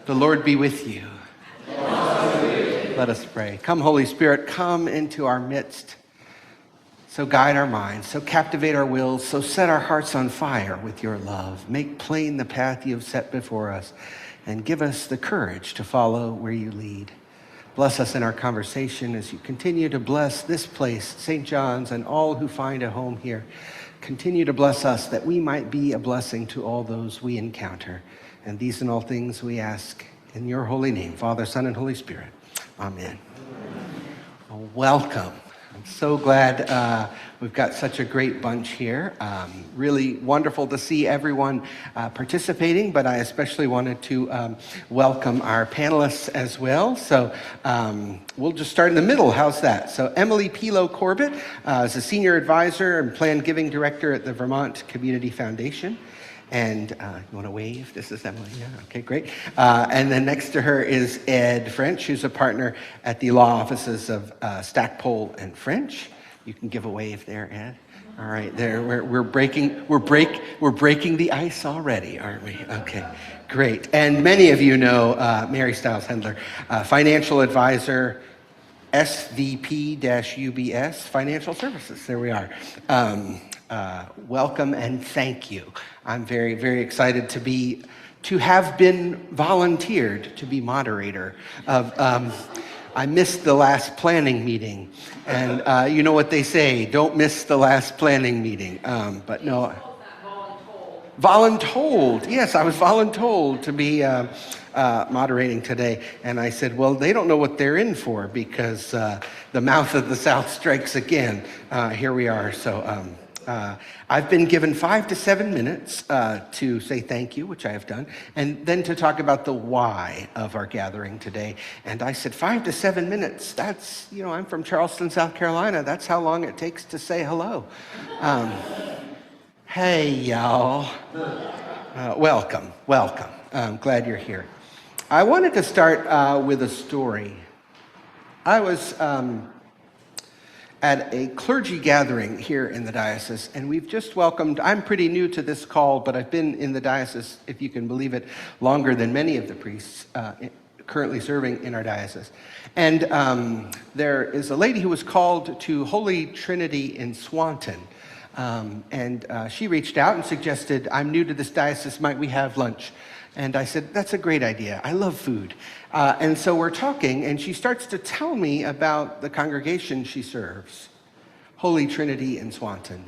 The Lord be with you. Let us pray. Come, Holy Spirit, come into our midst. So guide our minds, so captivate our wills, so set our hearts on fire with your love. Make plain the path you have set before us, and give us the courage to follow where you lead. Bless us in our conversation as you continue to bless this place, St. John's, and all who find a home here. Continue to bless us that we might be a blessing to all those we encounter. And these and all things we ask in your holy name, Father, Son, and Holy Spirit. Amen. Well, welcome. I'm so glad we've got such a great bunch here. Really wonderful to see everyone participating, but I especially wanted to welcome our panelists as well. So we'll just start in the middle. How's that? So Emilye Pelow Corbett is a senior advisor and planned giving director at the Vermont Community Foundation. And you want to wave? This is Emilye. Yeah, okay, great. And then next to her is Ed French, who's a partner at the law offices of Stackpole and French. You can give a wave there, Ed. All right, there we're breaking the ice already, aren't we? Okay, great. And many of you know Mary Stiles-Hendler, financial advisor, SVP-UBS Financial Services. There we are. Welcome and thank you. I'm very, very excited to have been volunteered to be moderator of. I missed the last planning meeting, and you know what they say: don't miss the last planning meeting. But no, voluntold. Yes, I was voluntold to be moderating today, and I said, well, they don't know what they're in for because the mouth of the South strikes again. Here we are. So. I've been given 5 to 7 minutes to say thank you, which I have done, and then to talk about the why of our gathering today. And I said 5 to 7 minutes, that's, I'm from Charleston, South Carolina. That's how long it takes to say hello. Hey, y'all. Welcome. I'm glad you're here. I wanted to start with a story. I was at a clergy gathering here in the diocese, and we've just welcomed, I'm pretty new to this call, but I've been in the diocese, if you can believe it, longer than many of the priests currently serving in our diocese. And there is a lady who was called to Holy Trinity in Swanton, and she reached out and suggested, I'm new to this diocese, might we have lunch? And I said, that's a great idea. I love food. And so we're talking, and she starts to tell me about the congregation she serves, Holy Trinity in Swanton.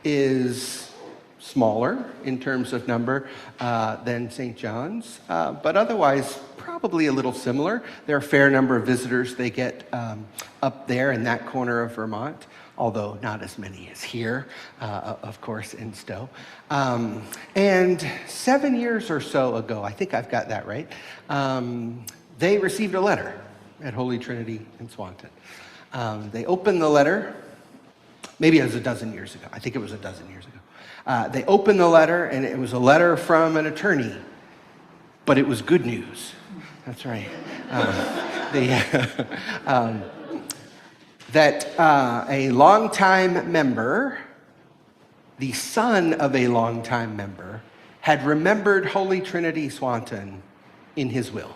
Is smaller in terms of number than St. John's, but otherwise probably a little similar. There are a fair number of visitors they get up there in that corner of Vermont, although not as many as here, of course, in Stowe. And 7 years or so ago, I think I've got that right, they received a letter at Holy Trinity in Swanton. They opened the letter, maybe it was a dozen years ago. I think it was a dozen years ago. They opened the letter, and it was a letter from an attorney, but it was good news. That's right. That a longtime member, the son of a longtime member, had remembered Holy Trinity Swanton in his will.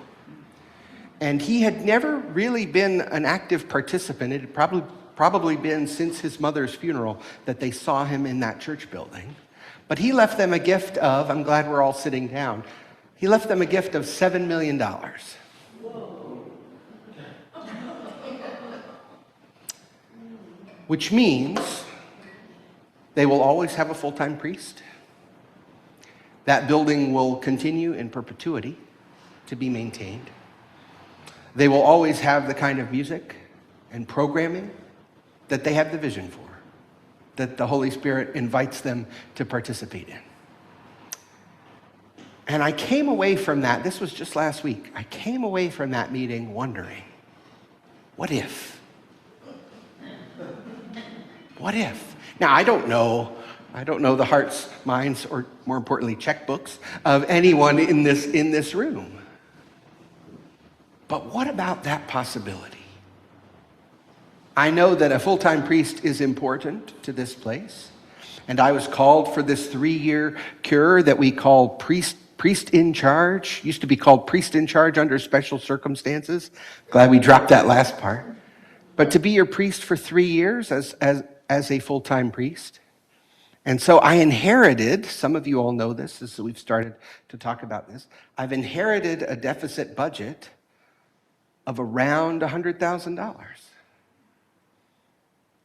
And he had never really been an active participant. It had probably been since his mother's funeral that they saw him in that church building. But he left them a gift of, I'm glad we're all sitting down, he left them a gift of $7 million. Which means they will always have a full-time priest. That building will continue in perpetuity to be maintained. They will always have the kind of music and programming that they have the vision for, that the Holy Spirit invites them to participate in. And I came away from that, this was just last week, I came away from that meeting wondering, what if? What if? Now, I don't know the hearts, minds, or more importantly, checkbooks of anyone in this room. But what about that possibility? I know that a full-time priest is important to this place, and I was called for this 3-year cure that we call priest priest in charge. Used to be called priest in charge under special circumstances. Glad we dropped that last part. But to be your priest for 3 years as a full-time priest. And so I inherited, some of you all know this as we've started to talk about this, I've inherited a deficit budget of around $100,000.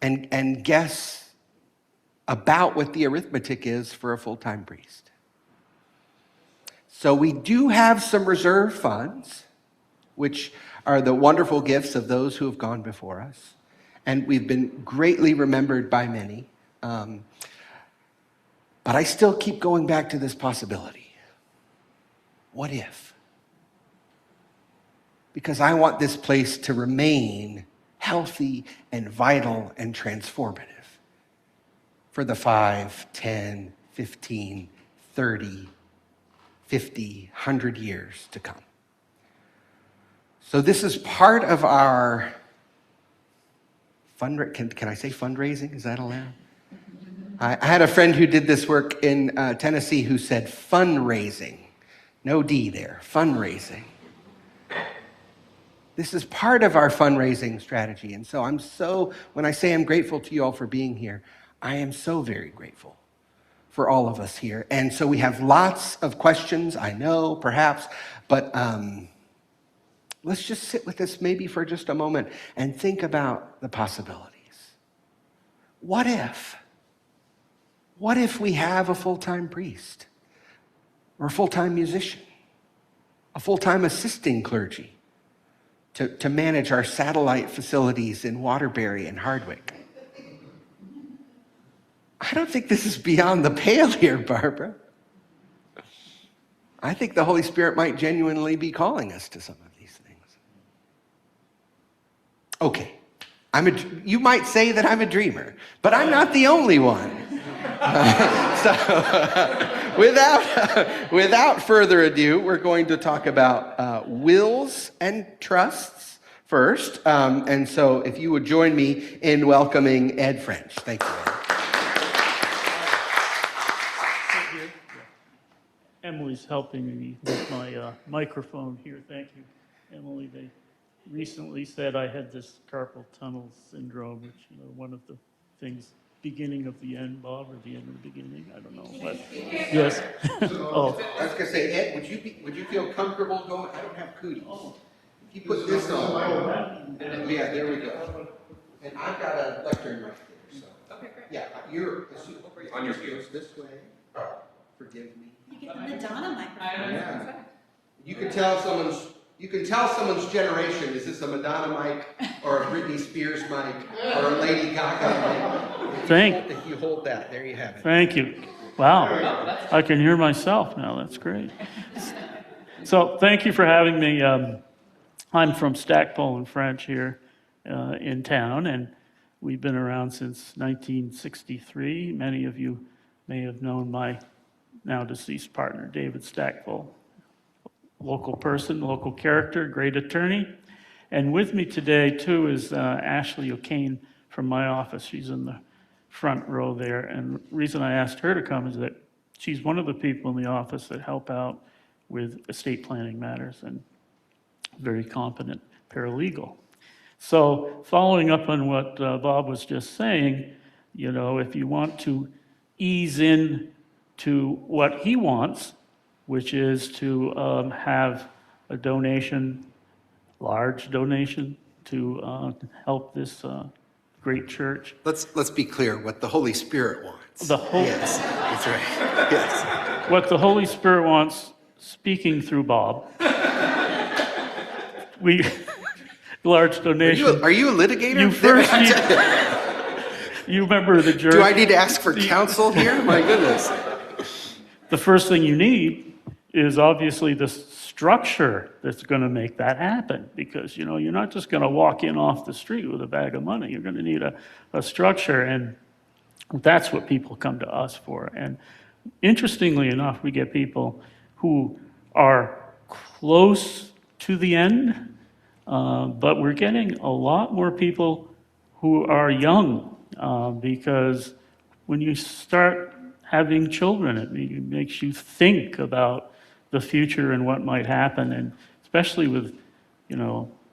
And guess about what the arithmetic is for a full-time priest. So we do have some reserve funds, which are the wonderful gifts of those who have gone before us. And we've been greatly remembered by many. But I still keep going back to this possibility. What if? Because I want this place to remain healthy and vital and transformative for the 5, 10, 15, 30, 50, 100 years to come. So this is part of our can I say fundraising? Is that allowed? I had a friend who did this work in Tennessee who said fundraising. No D there, fundraising. This is part of our fundraising strategy. And so when I say I'm grateful to you all for being here, I am so very grateful for all of us here. And so we have lots of questions, I know, perhaps, but let's just sit with this maybe for just a moment and think about the possibilities. What if? What if we have a full-time priest or a full-time musician, a full-time assisting clergy to manage our satellite facilities in Waterbury and Hardwick? I don't think this is beyond the pale here, Barbara. I think the Holy Spirit might genuinely be calling us to some of these things. Okay, you might say that I'm a dreamer, but I'm not the only one. Without further ado, we're going to talk about wills and trusts first. And so if you would join me in welcoming Ed French. Thank you, Ed. Emily's helping me with my microphone here. Thank you, Emily. They recently said I had this carpal tunnel syndrome, which, one of the things, beginning of the end, Bob, or the end of the beginning, I don't know. But yes. Oh. I was going to say, Ed, would you feel comfortable going? I don't have cooties. Oh. If you put this on. Yeah, there we go. And I've got a lectern right there. So. Okay, great. Yeah, you're on your heels this way. Forgive me. You get the Madonna microphone. Yeah. You can tell someone's generation, is this a Madonna mic or a Britney Spears mic or a Lady Gaga mic? If you hold that, there you have it. Thank you. Wow. I can hear myself now. That's great. So thank you for having me. I'm from Stackpole in French here in town, and we've been around since 1963. Many of you may have known my now deceased partner, David Stackpole. Local person, local character, great attorney. And with me today, too, is Ashley O'Kane from my office. She's in the front row there. And the reason I asked her to come is that she's one of the people in the office that help out with estate planning matters and very competent paralegal. So following up on what Bob was just saying, if you want to ease in to what he wants, which is to have a donation, large donation, to help this great church. Let's be clear what the Holy Spirit wants. Yes, that's right. Yes. What the Holy Spirit wants, speaking through Bob. Large donation. Are you a litigator? You remember the jury. Do I need to ask for counsel here? My goodness. The first thing you need is obviously the structure that's going to make that happen, because you're not just going to walk in off the street with a bag of money. You're going to need a structure, and that's what people come to us for. And interestingly enough, we get people who are close to the end, but we're getting a lot more people who are young, because when you start having children, it makes you think about the future and what might happen, and especially with,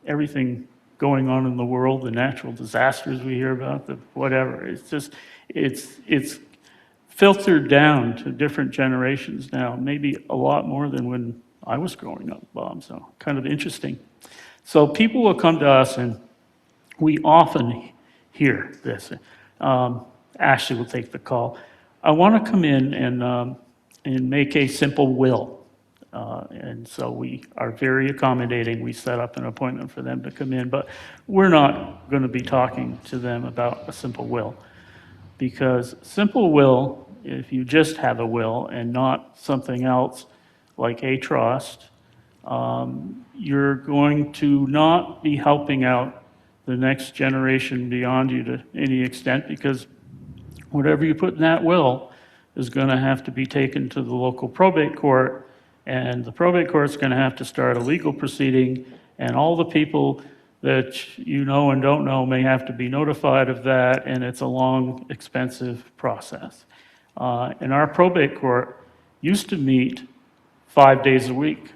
everything going on in the world, the natural disasters we hear about, the whatever. It's filtered down to different generations now, maybe a lot more than when I was growing up, Bob, so kind of interesting. So people will come to us, and we often hear this. Ashley will take the call. I want to come in and make a simple will. And so we are very accommodating. We set up an appointment for them to come in, but we're not going to be talking to them about a simple will. Because simple will, if you just have a will and not something else like a trust, you're going to not be helping out the next generation beyond you to any extent, because whatever you put in that will is going to have to be taken to the local probate court, and the probate court's going to have to start a legal proceeding, and all the people that you know and don't know may have to be notified of that, and it's a long, expensive process. And our probate court used to meet 5 days a week.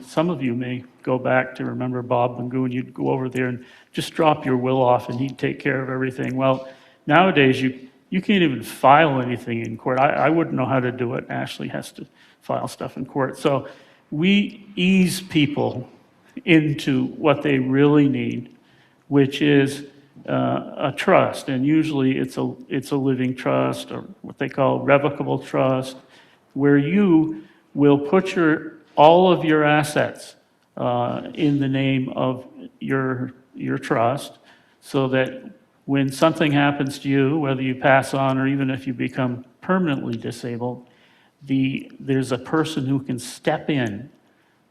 Some of you may go back to remember Bob Mangoon. You'd go over there and just drop your will off, and he'd take care of everything. Well, nowadays you can't even file anything in court. I wouldn't know how to do it. Ashley has to file stuff in court. So we ease people into what they really need, which is a trust, and usually it's a living trust, or what they call revocable trust, where you will put all of your assets in the name of your trust, so that when something happens to you, whether you pass on or even if you become permanently disabled, there's a person who can step in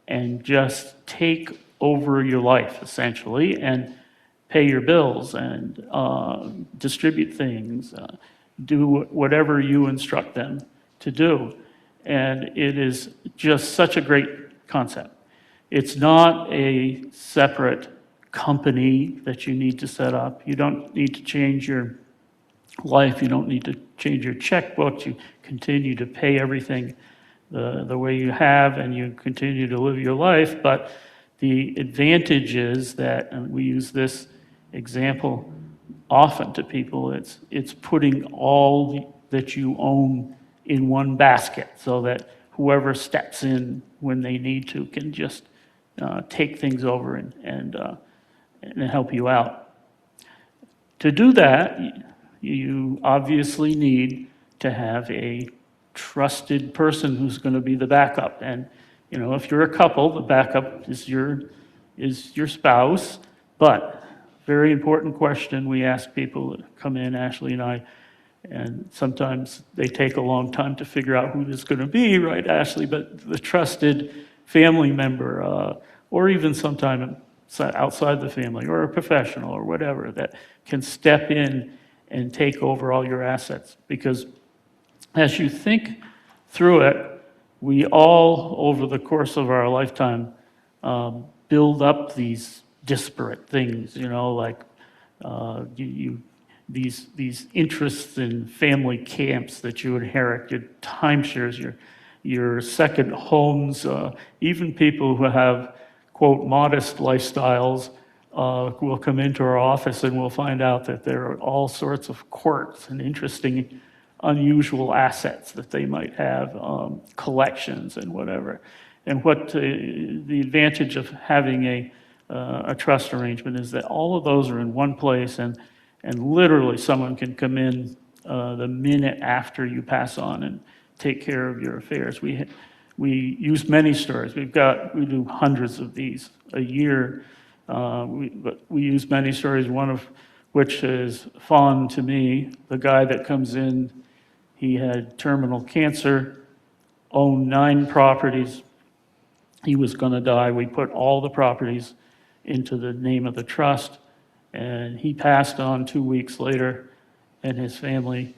and just take over your life, essentially, and pay your bills and distribute things, do whatever you instruct them to do. And it is just such a great concept. It's not a separate company that you need to set up. You don't need to change your life. You don't need to change your checkbook. You continue to pay everything the way you have, and you continue to live your life. But the advantage is that, and we use this example often to people, it's putting all that you own in one basket, so that whoever steps in when they need to can just take things over and help you out. To do that, you obviously need to have a trusted person who's going to be the backup. And if you're a couple, the backup is your spouse. But very important question we ask people that come in, Ashley and I, and sometimes they take a long time to figure out who this is going to be, right, Ashley? But the trusted family member, or even sometime outside the family, or a professional, or whatever, that can step in and take over all your assets. Because as you think through it, we all, over the course of our lifetime, build up these disparate things, like these interests in family camps that you inherit, your timeshares, your second homes, even people who have, quote, modest lifestyles will come into our office, and we'll find out that there are all sorts of quirks and interesting, unusual assets that they might have, collections and whatever. And what the advantage of having a trust arrangement is that all of those are in one place, and literally someone can come in the minute after you pass on and take care of your affairs. We use many stories. We do hundreds of these a year, but we use many stories, one of which is fond to me. The guy that comes in, he had terminal cancer, owned 9 properties. He was going to die. We put all the properties into the name of the trust, and he passed on 2 weeks later, and his family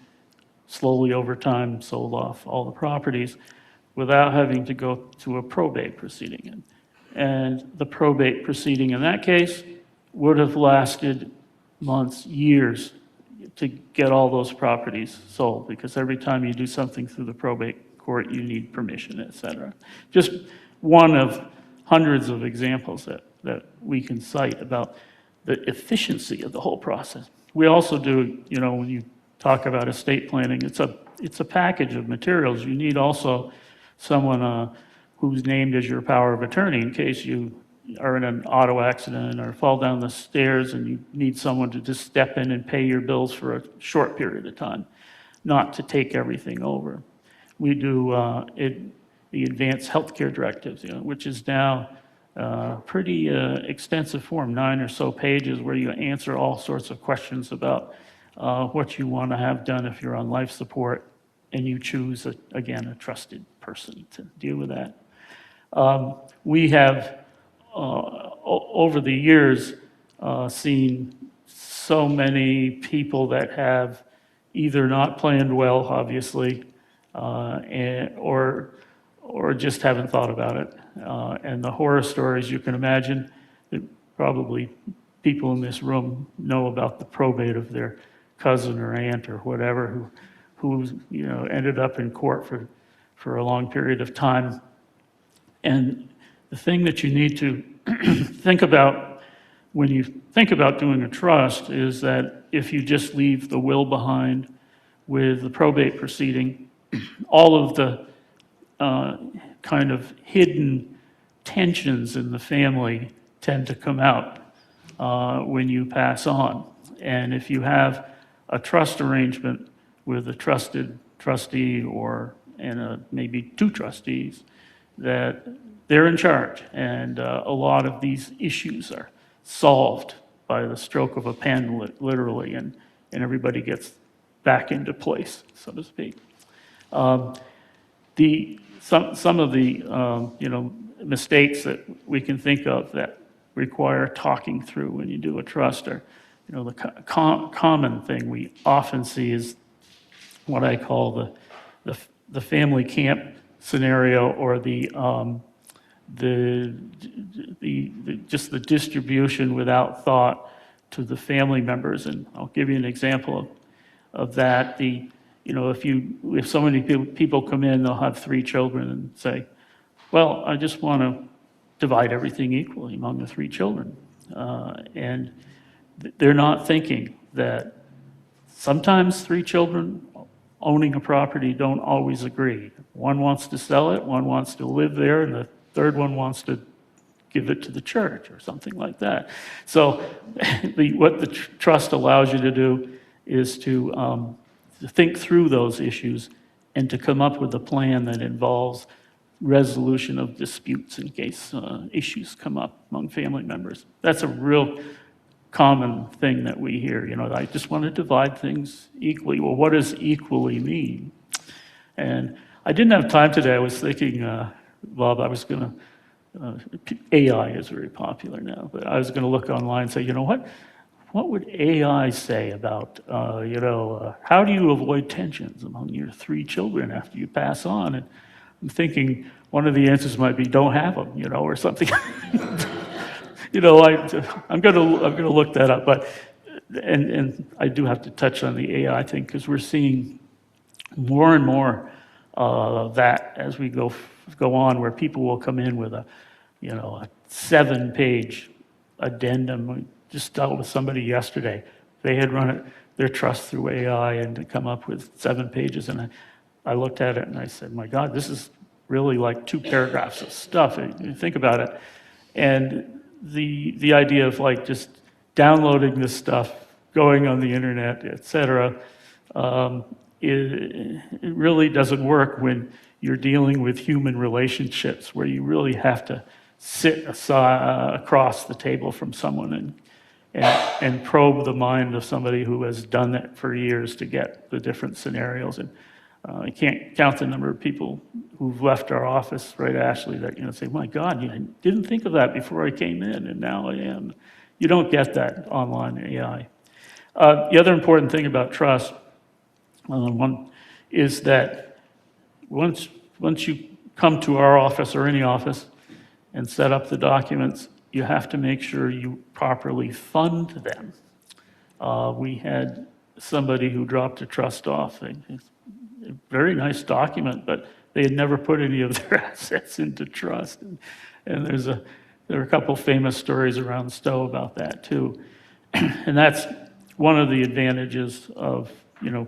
slowly over time sold off all the properties without having to go to a probate proceeding. And the probate proceeding in that case would have lasted months, years to get all those properties sold, because every time you do something through the probate court, you need permission, et cetera. Just one of hundreds of examples that we can cite about the efficiency of the whole process. We also do, when you talk about estate planning, it's a package of materials. You need also someone who's named as your power of attorney in case you are in an auto accident or fall down the stairs and you need someone to just step in and pay your bills for a short period of time, not to take everything over. We do the advanced healthcare directives, which is now pretty extensive form, 9 or so pages, where you answer all sorts of questions about what you want to have done if you're on life support, and you choose, again, a trusted person to deal with that. We have, over the years, seen so many people that have either not planned well, obviously, or just haven't thought about it. And the horror stories you can imagine, that probably people in this room know about the probate of their cousin or aunt or whatever who ended up in court for a long period of time. And the thing that you need to think about when you think about doing a trust is that if you just leave the will behind with the probate proceeding, all of the kind of hidden tensions in the family tend to come out when you pass on. And if you have a trust arrangement with a trusted trustee and maybe 2 trustees, that they're in charge, and a lot of these issues are solved by the stroke of a pen, literally, and everybody gets back into place, so to speak. Some of the mistakes that we can think of that require talking through when you do a trust are, the common thing we often see is what I call the family camp scenario, or just the distribution without thought to the family members. And I'll give you an example of that. If so many people come in, they'll have 3 children and say, well, I just want to divide everything equally among the 3 children. And they're not thinking that sometimes 3 children owning a property don't always agree. One wants to sell it, one wants to live there, and the third one wants to give it to the church or something like that. So what the trust allows you to do is to think through those issues and to come up with a plan that involves resolution of disputes in case issues come up among family members. That's a real common thing that we hear. I just want to divide things equally. Well, what does equally mean? And I didn't have time today. I was thinking, Bob, I was going to, AI is very popular now, but I was going to look online and say, what would AI say about, how do you avoid tensions among your 3 children after you pass on? And I'm thinking one of the answers might be don't have them, or something. I'm going to look that up, but and I do have to touch on the AI thing because we're seeing more and more of that as we go on, where people will come in with a 7-page addendum. I just dealt with somebody yesterday. They had run their trust through AI and come up with 7 pages, and I looked at it and I said, my God, this is really like 2 paragraphs of stuff. You think about it, and the idea of just downloading this stuff, going on the internet, etc., it really doesn't work when you're dealing with human relationships, where you really have to sit across the table from someone and probe the mind of somebody who has done that for years to get the different scenarios. And I can't count the number of people who've left our office, right, Ashley, that say, my God, I didn't think of that before I came in, and now I am. You don't get that online AI. The other important thing about trust is that once you come to our office or any office and set up the documents, you have to make sure you properly fund them. We had somebody who dropped a trust off. A very nice document, but they had never put any of their assets into trust. And there are a couple famous stories around Stowe about that too. And that's one of the advantages of,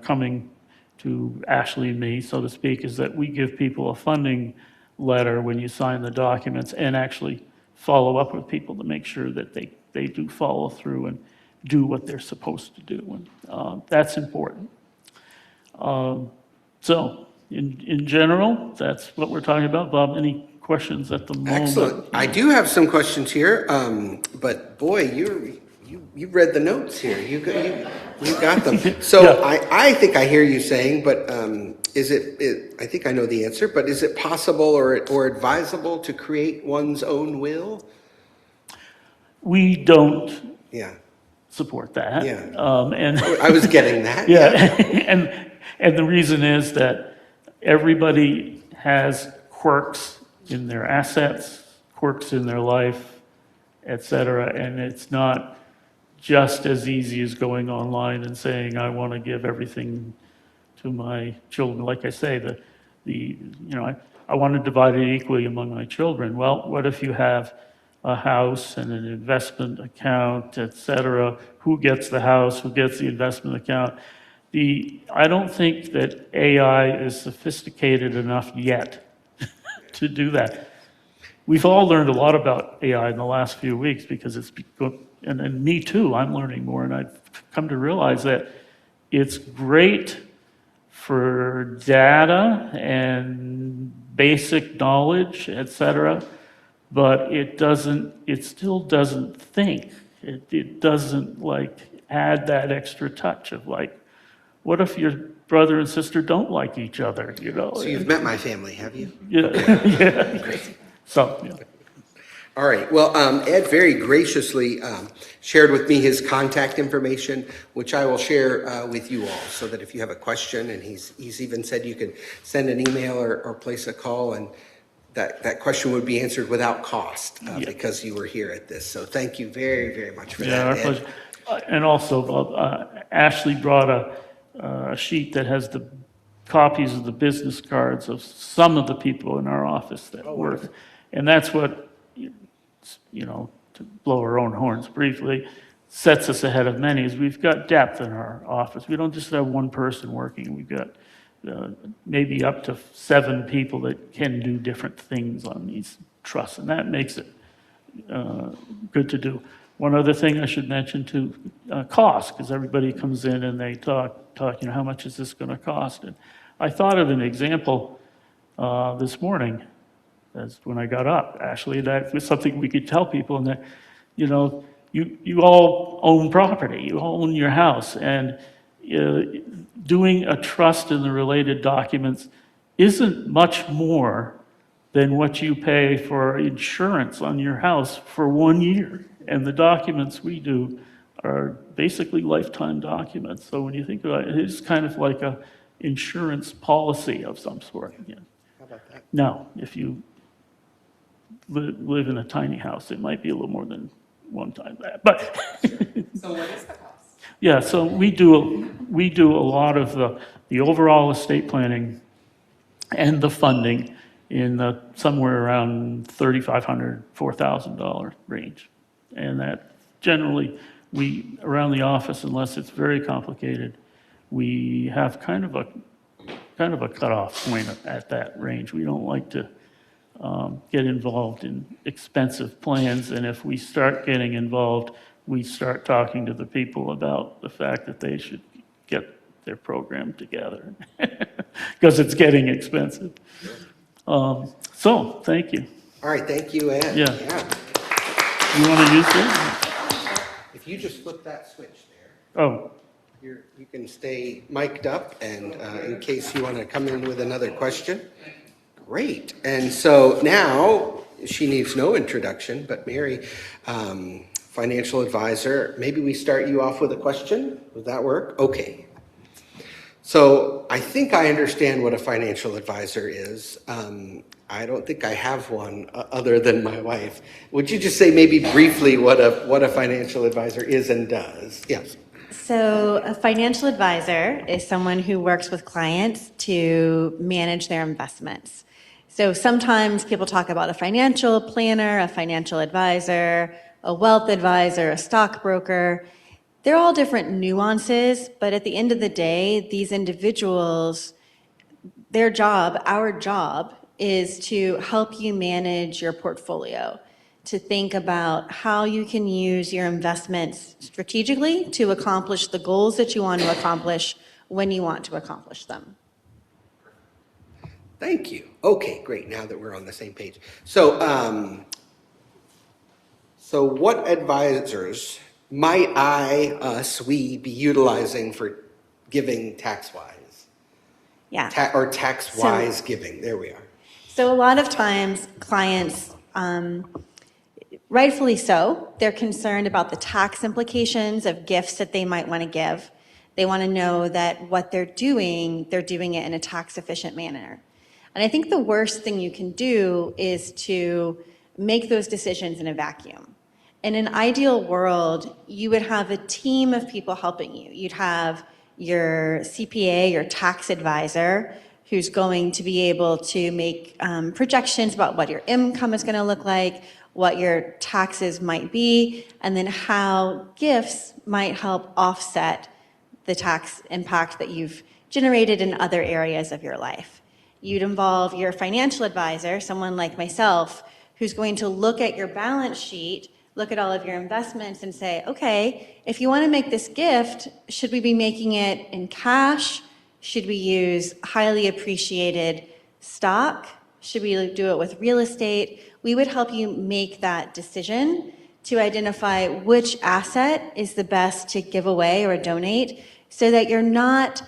coming to Ashley and me, so to speak, is that we give people a funding letter when you sign the documents and actually follow up with people to make sure that they do follow through and do what they're supposed to do. And that's important. So in general, that's what we're talking about. Bob, any questions at the moment? Excellent. I do have some questions here, but boy, you read the notes here. You got them. So yeah. I think I hear you saying, but I think I know the answer, but is it possible or advisable to create one's own will? We don't Yeah. support that. Yeah. And I was getting that. Yeah. And the reason is that everybody has quirks in their assets, quirks in their life, et cetera, and it's not just as easy as going online and saying, I want to give everything to my children. Like I say, I want to divide it equally among my children. Well, what if you have a house and an investment account, et cetera? Who gets the house? Who gets the investment account? I don't think that AI is sophisticated enough yet to do that. We've all learned a lot about AI in the last few weeks because and me too, I'm learning more, and I've come to realize that it's great for data and basic knowledge, et cetera, but it still doesn't think. It doesn't add that extra touch of what if your brother and sister don't like each other, So you've met my family, have you? Yeah. Yeah. So, yeah. All right. Well, Ed very graciously shared with me his contact information, which I will share with you all, so that if you have a question, and he's even said you can send an email or place a call, and that question would be answered without cost because you were here at this. So thank you very, very much for that, our Ed. pleasure. And also, Ashley brought a sheet that has the copies of the business cards of some of the people in our office that work. And that's what, to blow our own horns briefly, sets us ahead of many, is we've got depth in our office. We don't just have one person working. We've got maybe up to 7 people that can do different things on these trusts, and that makes it good to do. One other thing I should mention too, cost, because everybody comes in and they talk, how much is this going to cost? And I thought of an example this morning, as when I got up, actually, that was something we could tell people, and that, you all own property, you all own your house, and doing a trust and the related documents isn't much more than what you pay for insurance on your house for 1 year. And the documents we do are basically lifetime documents. So when you think about it, it's kind of like a insurance policy of some sort. Yeah. How about that? Now, if you live in a tiny house, it might be a little more than one time that. But So what is the cost? yeah, so we do a lot of the overall estate planning and the funding in somewhere around $3,500, $4,000 range. And that generally, around the office, unless it's very complicated, we have kind of a cutoff point at that range. We don't like to get involved in expensive plans, and if we start getting involved, we start talking to the people about the fact that they should get their program together because it's getting expensive. So, thank you. All right. Thank you, Ed. Yeah. You want to use this? If you just flip that switch there. Oh. You can stay mic'd up, and in case you want to come in with another question. Great. And so now, she needs no introduction, but Mary, financial advisor, maybe we start you off with a question? Would that work? Okay. So I think I understand what a financial advisor is. I don't think I have one other than my wife. Would you just say maybe briefly what a financial advisor is and does? Yes. So a financial advisor is someone who works with clients to manage their investments. So sometimes people talk about a financial planner, a financial advisor, a wealth advisor, a stockbroker. They're all different nuances, but at the end of the day, these individuals, their job, our job, is to help you manage your portfolio, to think about how you can use your investments strategically to accomplish the goals that you want to accomplish when you want to accomplish them. Thank you. Okay, great. Now that we're on the same page. So what advisors might we be utilizing for giving tax-wise? Yeah. Tax-wise giving. There we are. So a lot of times clients, rightfully so, they're concerned about the tax implications of gifts that they might want to give. They want to know that what they're doing it in a tax efficient manner. And I think the worst thing you can do is to make those decisions in a vacuum. In an ideal world, you would have a team of people helping you. You'd have your CPA, your tax advisor, who's going to be able to make projections about what your income is going to look like, what your taxes might be, and then how gifts might help offset the tax impact that you've generated in other areas of your life. You'd involve your financial advisor, someone like myself, who's going to look at your balance sheet, look at all of your investments and say, okay, if you want to make this gift, should we be making it in cash? Should we use highly appreciated stock? Should we do it with real estate? We would help you make that decision to identify which asset is the best to give away or donate so that you're not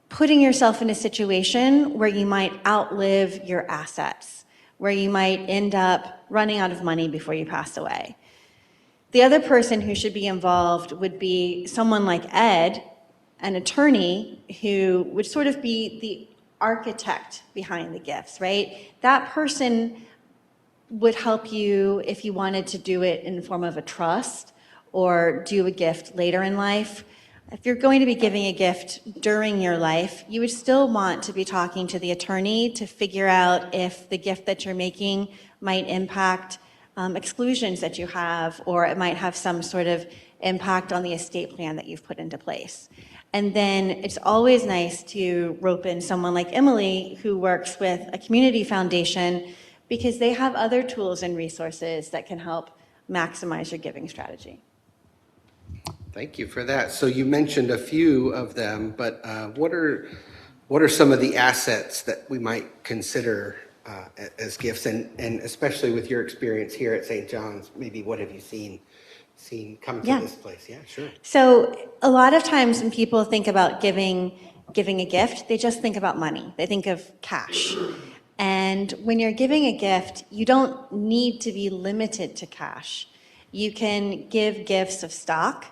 putting yourself in a situation where you might outlive your assets, where you might end up running out of money before you pass away. The other person who should be involved would be someone like Ed, an attorney who would sort of be the architect behind the gifts, right? That person would help you if you wanted to do it in the form of a trust or do a gift later in life. If you're going to be giving a gift during your life, you would still want to be talking to the attorney to figure out if the gift that you're making might impact exclusions that you have, or it might have some sort of impact on the estate plan that you've put into place. And then it's always nice to rope in someone like Emilye, who works with a community foundation, because they have other tools and resources that can help maximize your giving strategy. Thank you for that. So you mentioned a few of them, but what are some of the assets that we might consider as gifts, and especially with your experience here at St. John's, maybe what have you seen come to this place? Yeah, sure. So a lot of times when people think about giving a gift, they just think about money. They think of cash. And when you're giving a gift, you don't need to be limited to cash. You can give gifts of stock.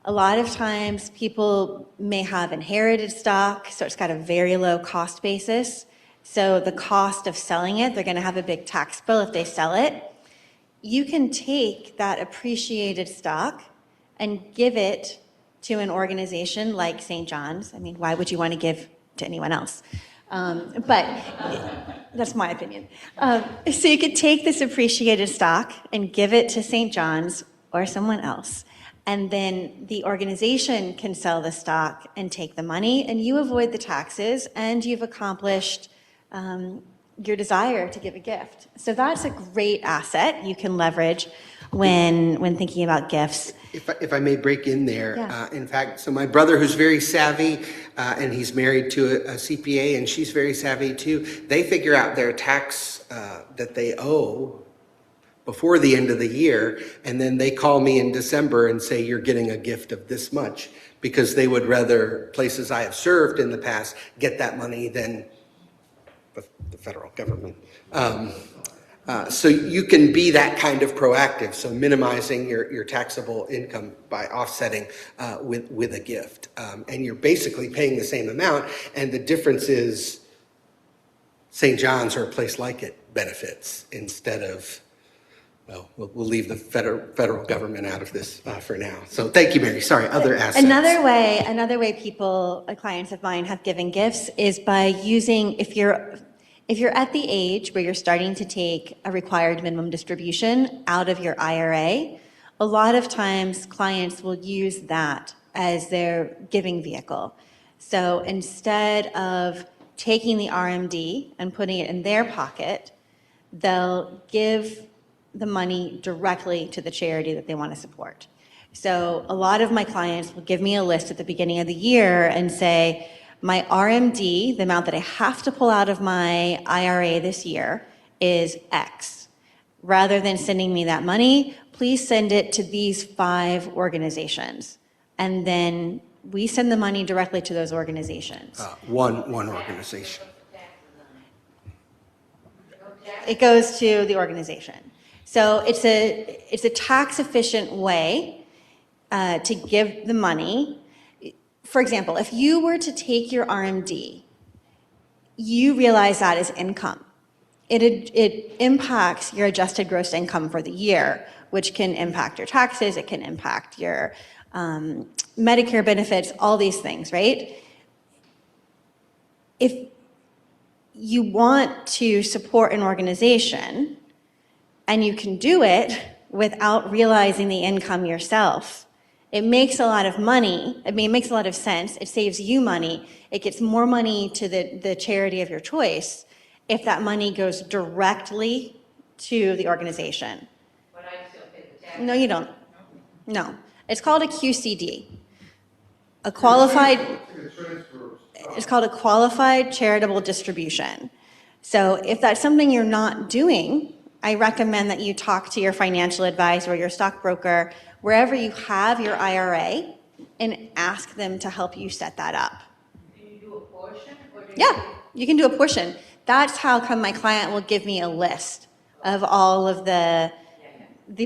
A lot of times people may have inherited stock, so it's got a very low cost basis. So the cost of selling it, they're going to have a big tax bill if they sell it. You can take that appreciated stock and give it to an organization like St. John's. I mean, why would you want to give to anyone else? But that's my opinion. So you could take this appreciated stock and give it to St. John's or someone else. And then the organization can sell the stock and take the money, and you avoid the taxes, and you've accomplished your desire to give a gift. So that's a great asset you can leverage when thinking about gifts. If I may break in there, Yeah. in fact, so my brother, who's very savvy, and he's married to a CPA, and she's very savvy too, they figure out their tax that they owe before the end of the year, and then they call me in December and say, you're getting a gift of this much, because they would rather, places I have served in the past, get that money than the federal government. So you can be that kind of proactive, so minimizing your taxable income by offsetting with a gift. And you're basically paying the same amount, and the difference is St. John's or a place like it benefits instead of Well, we'll leave the federal government out of this for now. So thank you, Mary. Sorry, other assets. Another way people, clients of mine, have given gifts is by using, if you're at the age where you're starting to take a required minimum distribution out of your IRA, a lot of times clients will use that as their giving vehicle. So instead of taking the RMD and putting it in their pocket, they'll give the money directly to the charity that they want to support. So a lot of my clients will give me a list at the beginning of the year and say, my RMD, the amount that I have to pull out of my IRA this year, is X. Rather than sending me that money, please send it to these 5 organizations. And then we send the money directly to those organizations. One organization. It goes to the organization. So it's a tax efficient way to give the money. For example, if you were to take your RMD, you realize that is income. It impacts your adjusted gross income for the year, which can impact your taxes, it can impact your Medicare benefits, all these things, right? If you want to support an organization and you can do it without realizing the income yourself, it makes a lot of money. I mean, it makes a lot of sense. It saves you money. It gets more money to the charity of your choice if that money goes directly to the organization. But I still pay the tax. No, you don't. No. It's called a QCD. A qualified, it's called a qualified charitable distribution. So if that's something you're not doing, I recommend that you talk to your financial advisor or your stockbroker, wherever you have your IRA, and ask them to help you set that up. Do you do a portion? Or do Yeah, you can do a portion. That's how come my client will give me a list of all of the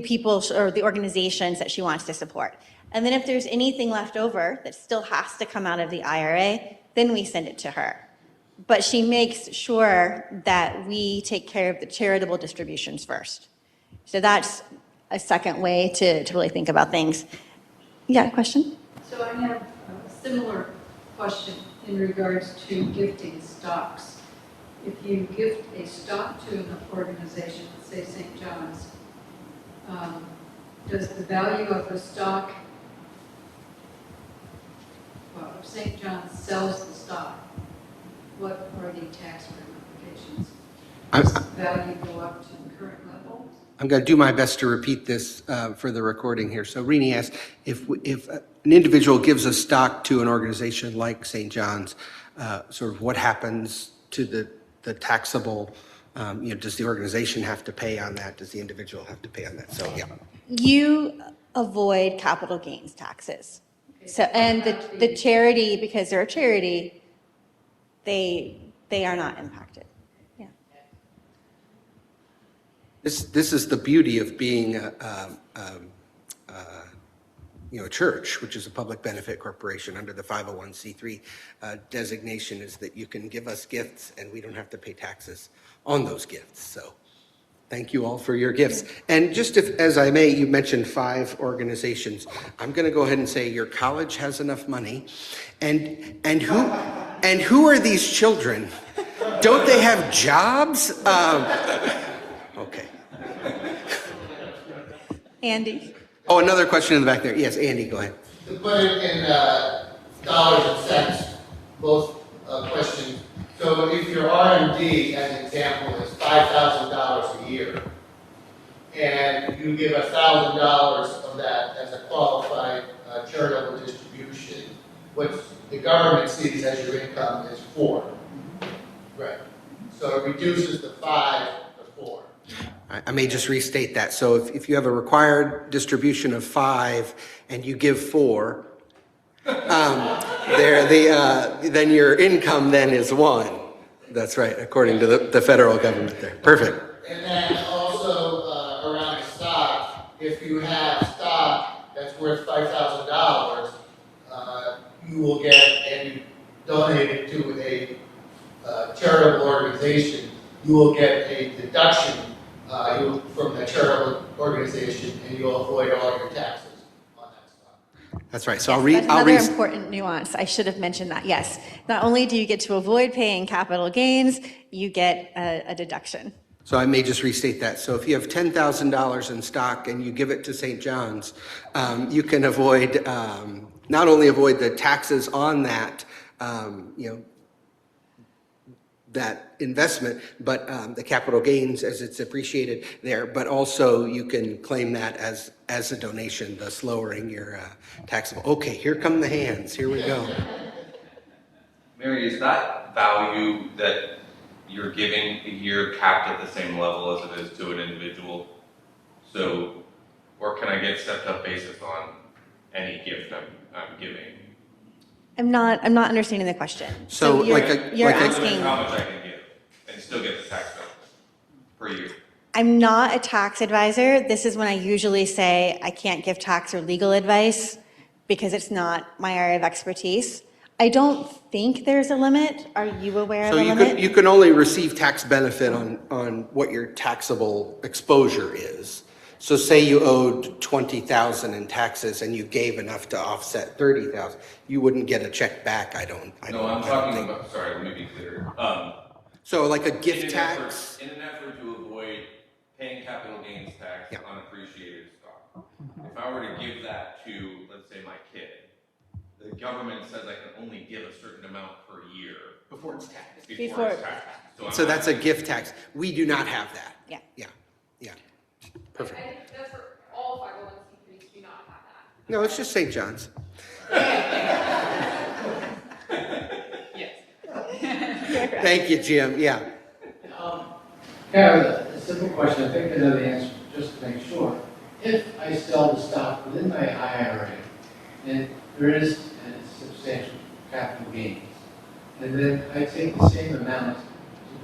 people or the organizations that she wants to support. And then if there's anything left over that still has to come out of the IRA, then we send it to her. But she makes sure that we take care of the charitable distributions first. So that's a second way to really think about things. Yeah, question? So I have a similar question in regards to gifting stocks. If you gift a stock to an organization, say St. John's, does the value of the stock, well, if St. John's sells the stock, what are the tax ramifications? Does the value go up to the current level? I'm going to do my best to repeat this for the recording here. So Rini asked, if an individual gives a stock to an organization like St. John's, sort of what happens to the taxable, does the organization have to pay on that? Does the individual have to pay on that? So, yeah. You avoid capital gains taxes. So, and the charity, because they're a charity, they are not impacted. Yeah. This is the beauty of being a church, which is a public benefit corporation under the 501c3 designation, is that you can give us gifts and we don't have to pay taxes on those gifts. So thank you all for your gifts. And just as I may, you mentioned 5 organizations. I'm going to go ahead and say your college has enough money. And who are these children? Don't they have jobs? Okay. Andy? Oh, another question in the back there. Yes, Andy, go ahead. To put it in dollars and cents, both questions. So if your RMD, as an example, is $5,000 a year, and you give $1,000 of that as a qualified charitable distribution, what the government sees as your income is 4. Right. So it reduces the 5 to 4. I may just restate that. So if you have a required distribution of 5 and you give 4, then your income then is 1. That's right, according to the federal government there. Perfect. And then also around the stock, if you have stock that's worth $5,000, you will get, and you donate it to a charitable organization, you will get a deduction from the charitable organization, and you'll avoid all your taxes on that stock. That's right. So That's another important nuance. I should have mentioned that. Yes. Not only do you get to avoid paying capital gains, you get a deduction. So I may just restate that. So if you have $10,000 in stock and you give it to St. John's, you can avoid, not only avoid the taxes on that, that investment, but the capital gains as it's appreciated there, but also you can claim that as a donation, thus lowering your taxable. Okay, here come the hands. Here we go. Mary, is that value that you're giving a year capped at the same level as it is to an individual? So, or can I get stepped up basis on any gift I'm giving? I'm not understanding the question. So you're like asking how much I can give and still get the tax benefit per year. I'm not a tax advisor. This is when I usually say I can't give tax or legal advice because it's not my area of expertise. I don't think there's a limit. Are you aware of a limit? You can only receive tax benefit on what your taxable exposure is. So say you owed $20,000 in taxes and you gave enough to offset $30,000, you wouldn't get a check back. I'm talking about. Sorry, let me be clear. So like a gift tax. In an effort to avoid paying capital gains tax on appreciated stock, if I were to give that to, let's say, my kid, the government says I can only give a certain amount per year Before it's taxed. Before it's taxed. So that's a gift tax. We do not have that. Yeah. Yeah. Perfect. I think that's for all 501c3s do not have that. No, it's just St. John's. Yes. Thank you, Jim. Yeah. Karen, a simple question. I think I know the answer, just to make sure. If I sell the stock within my IRA, and there is a substantial capital gains, and then I take the same amount to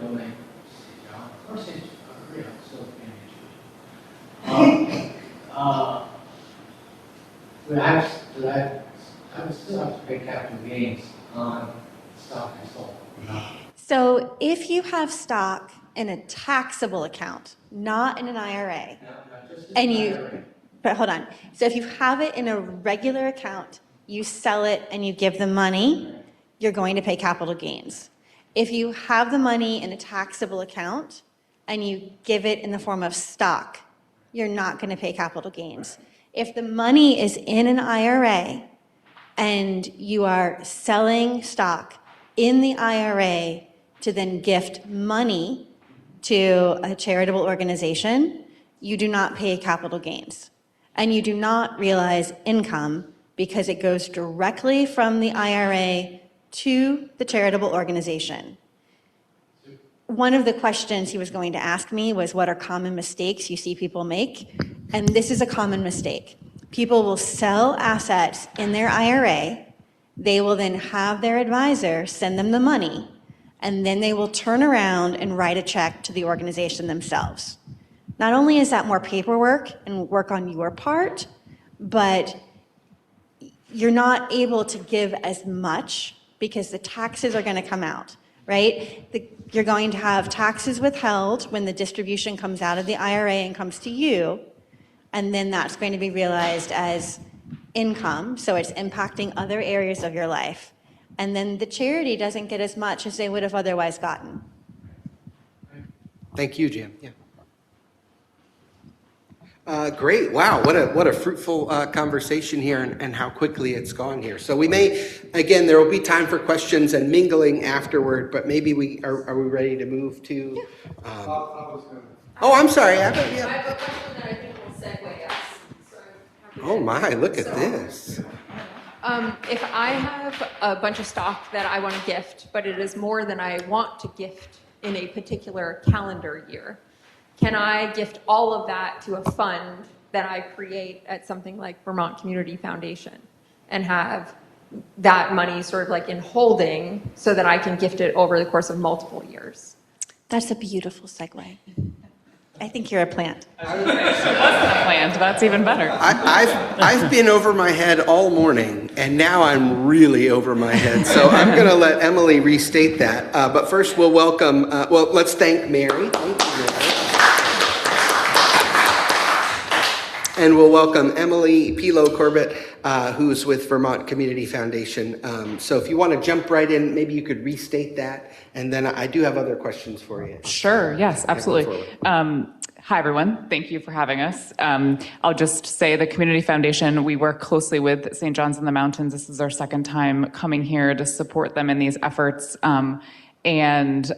donate to St. John, or St. John, still I would still have to pay capital gains on the stock I sold. So if you have stock in a taxable account, not in an IRA, but hold on. So if you have it in a regular account, you sell it and you give the money, you're going to pay capital gains. If you have the money in a taxable account and you give it in the form of stock, you're not going to pay capital gains. If the money is in an IRA and you are selling stock in the IRA to then gift money to a charitable organization, you do not pay capital gains. And you do not realize income because it goes directly from the IRA to the charitable organization. One of the questions he was going to ask me was, what are common mistakes you see people make? And this is a common mistake. People will sell assets in their IRA. They will then have their advisor send them the money, and then they will turn around and write a check to the organization themselves. Not only is that more paperwork and work on your part, but you're not able to give as much because the taxes are going to come out, right? You're going to have taxes withheld when the distribution comes out of the IRA and comes to you, and then that's going to be realized as income, so it's impacting other areas of your life. And then the charity doesn't get as much as they would have otherwise gotten. Thank you, Jim. Yeah. Great. Wow. What a fruitful conversation here and how quickly it's gone here. So we may, again, there will be time for questions and mingling afterward, but maybe are we ready to move to? Oh, I'm sorry. I have a question that I think will segue us. So Oh my, look at this. If I have a bunch of stock that I want to gift, but it is more than I want to gift in a particular calendar year, can I gift all of that to a fund that I create at something like Vermont Community Foundation and have that money sort of like in holding so that I can gift it over the course of multiple years? That's a beautiful segue. I think you're a plant. Planned, that's even better. I've been over my head all morning, and now I'm really over my head. So I'm going to let Emily restate that. But first, we'll welcome. Let's thank Mary. Thank you, Mary. And we'll welcome Emilye, Pelow, Corbett, who's with Vermont Community Foundation. So if you want to jump right in, maybe you could restate that. And then I do have other questions for you. Sure, yes, absolutely. Hi, everyone. Thank you for having us. I'll just say the Community Foundation, we work closely with St. John's in the Mountains. This is our second time coming here to support them in these efforts. And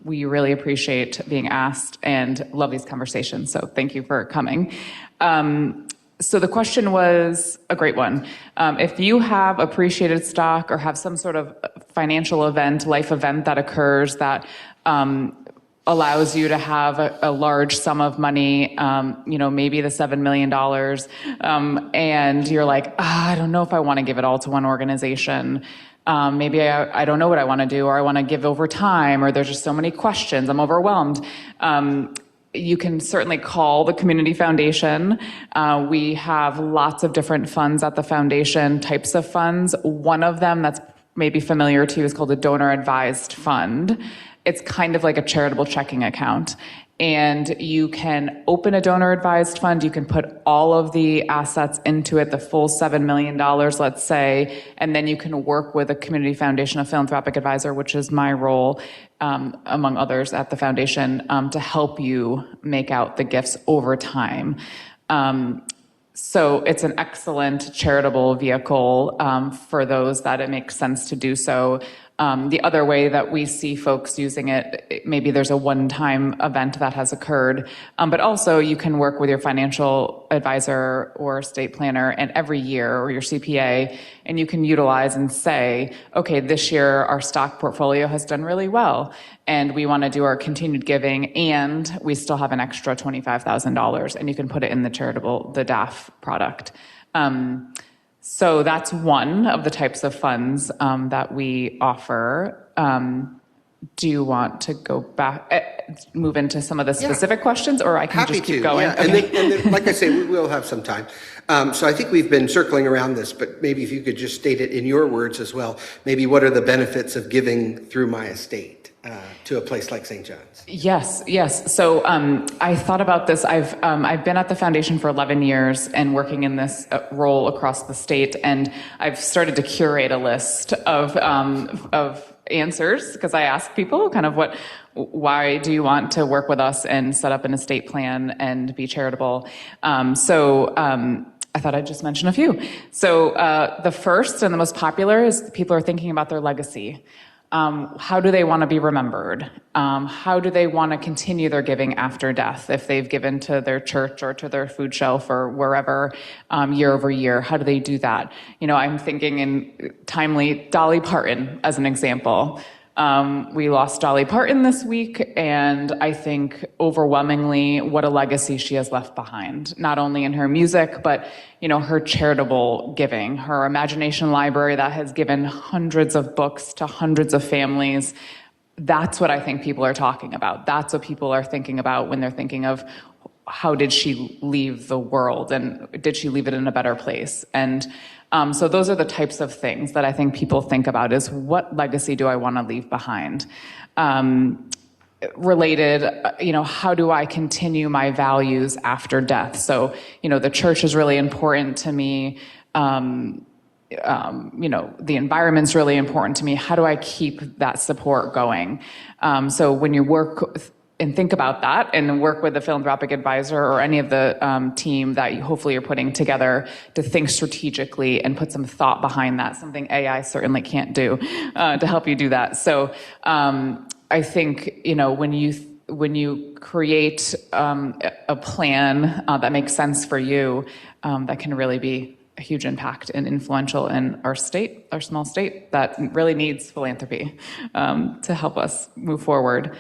we really appreciate being asked and love these conversations. So thank you for coming. So the question was a great one. If you have appreciated stock or have some sort of financial event, life event that occurs that allows you to have a large sum of money, maybe the $7 million, and you're like, I don't know if I want to give it all to one organization. Maybe I don't know what I want to do, or I want to give over time, or there's just so many questions, I'm overwhelmed. You can certainly call the Community Foundation. We have lots of different funds at the foundation, types of funds. One of them that's maybe familiar to you is called a donor advised fund. It's kind of like a charitable checking account. And you can open a donor advised fund. You can put all of the assets into it, the full $7 million, let's say, and then you can work with a community foundation, a philanthropic advisor, which is my role, among others at the foundation, to help you make out the gifts over time. So it's an excellent charitable vehicle for those that it makes sense to do so. The other way that we see folks using it, maybe there's a one-time event that has occurred, but also you can work with your financial advisor or estate planner and every year, or your CPA, and you can utilize and say, okay, this year our stock portfolio has done really well, and we want to do our continued giving, and we still have an extra $25,000, and you can put it in the DAF product. So that's one of the types of funds that we offer. Do you want to go back, move into some of the specific questions, or I can just keep going? Yeah. Okay. And then, like I say, we will have some time. So I think we've been circling around this, but maybe if you could just state it in your words as well. Maybe what are the benefits of giving through my estate to a place like St. John's? Yes. So I thought about this. I've been at the foundation for 11 years and working in this role across the state, and I've started to curate a list of answers, because I ask people kind of why do you want to work with us and set up an estate plan and be charitable? I thought I'd just mention a few. So the first and the most popular is people are thinking about their legacy. How do they want to be remembered? How do they want to continue their giving after death? If they've given to their church or to their food shelf or wherever year over year, how do they do that? I'm thinking in timely Dolly Parton as an example. We lost Dolly Parton this week, and I think overwhelmingly what a legacy she has left behind, not only in her music, but her charitable giving, her imagination library that has given hundreds of books to hundreds of families. That's what I think people are talking about. That's what people are thinking about when they're thinking of how did she leave the world, and did she leave it in a better place? And so those are the types of things that I think people think about, is what legacy do I want to leave behind? Related, how do I continue my values after death? So, the church is really important to me. The environment's really important to me. How do I keep that support going? So when you work and think about that and work with a philanthropic advisor or any of the team that you hopefully are putting together to think strategically and put some thought behind that, something AI certainly can't do to help you do that. So I think, when you create a plan that makes sense for you, that can really be a huge impact and influential in our state, our small state, that really needs philanthropy to help us move forward.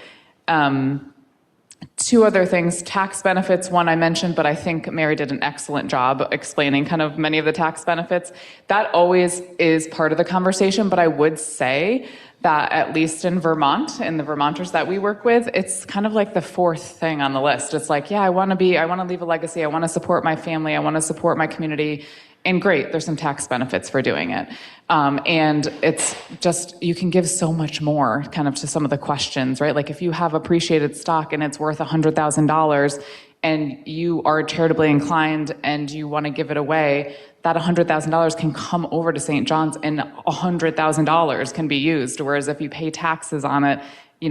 Two other things, tax benefits, one I mentioned, but I think Mary did an excellent job explaining kind of many of the tax benefits. That always is part of the conversation, but I would say that at least in Vermont, and the Vermonters that we work with, it's kind of like the fourth thing on the list. It's like, I want to leave a legacy, I want to support my family, I want to support my community, and great, there's some tax benefits for doing it. And it's just, you can give so much more kind of to some of the questions, right? Like if you have appreciated stock and it's worth $100,000, and you are charitably inclined and you want to give it away, that $100,000 can come over to St. John's and $100,000 can be used. Whereas if you pay taxes on it, you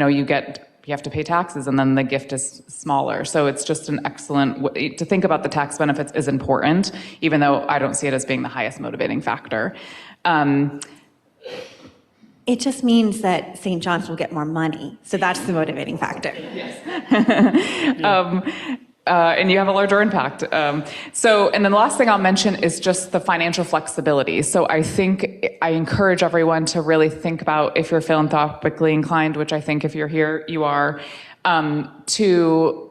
have to pay taxes and then the gift is smaller. So it's just an excellent way to think about the tax benefits is important, even though I don't see it as being the highest motivating factor. It just means that St. John's will get more money. So that's the motivating factor. And you have a larger impact. And then the last thing I'll mention is just the financial flexibility. So I think I encourage everyone to really think about, if you're philanthropically inclined, which I think if you're here, you are, to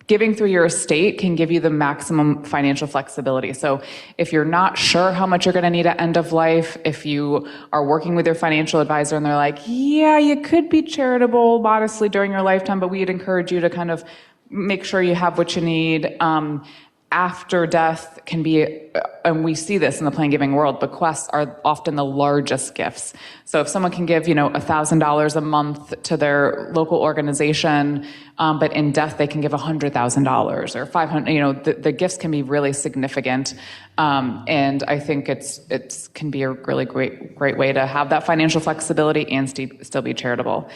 giving through your estate can give you the maximum financial flexibility. So if you're not sure how much you're going to need at end of life, if you are working with your financial advisor and they're like, yeah, you could be charitable modestly during your lifetime, but we'd encourage you to kind of make sure you have what you need. After death can be, and we see this in the plain giving world, bequests are often the largest gifts. So if someone can give, $1,000 a month to their local organization, but in death they can give $100,000 or $500. The gifts can be really significant, and I think it can be a really great way to have that financial flexibility and still be charitable.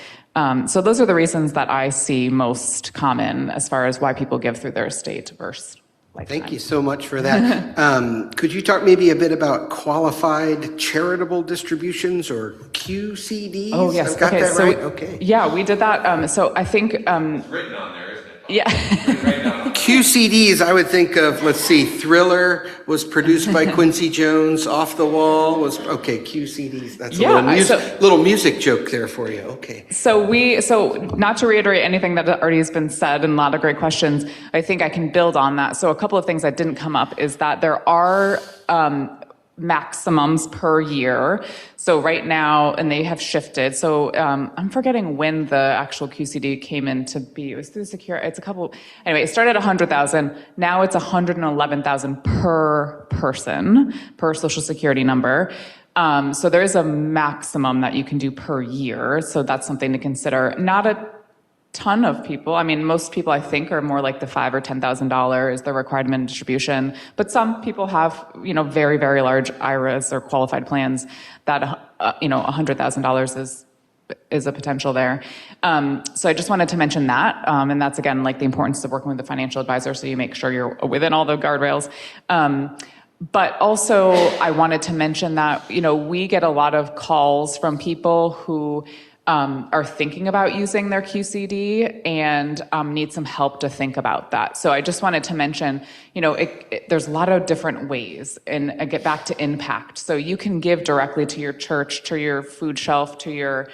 So those are the reasons that I see most common as far as why people give through their estate versus lifetime. Thank you so much for that. Could you talk maybe a bit about qualified charitable distributions, or QCDs? Oh, yes. I've got Okay, that so right? Okay. Yeah, we did that. So I think... It's written on there, isn't it? Yeah. QCDs, I would think of, let's see, Thriller was produced by Quincy Jones, Off the Wall was, okay, QCDs. That's a little music joke there for you. Okay. So not to reiterate anything that already has been said and a lot of great questions, I think I can build on that. So a couple of things that didn't come up is that there are maximums per year. So right now, and they have shifted. So I'm forgetting when the actual QCD came in to be. It was through anyway, it started at 100,000. Now it's 111,000 per person, per social security number. So there is a maximum that you can do per year. So that's something to consider. Not a ton of people. I mean, most people I think are more like the $5,000 or $10,000, the required minimum distribution. But some people have, very, very large IRAs or qualified plans that, $100,000 is a potential there. So I just wanted to mention that. And that's, again, like the importance of working with a financial advisor so you make sure you're within all the guardrails. But also I wanted to mention that, we get a lot of calls from people who are thinking about using their QCD and need some help to think about that. So I just wanted to mention, there's a lot of different ways, and I get back to impact. So you can give directly to your church, to your food shelf, to your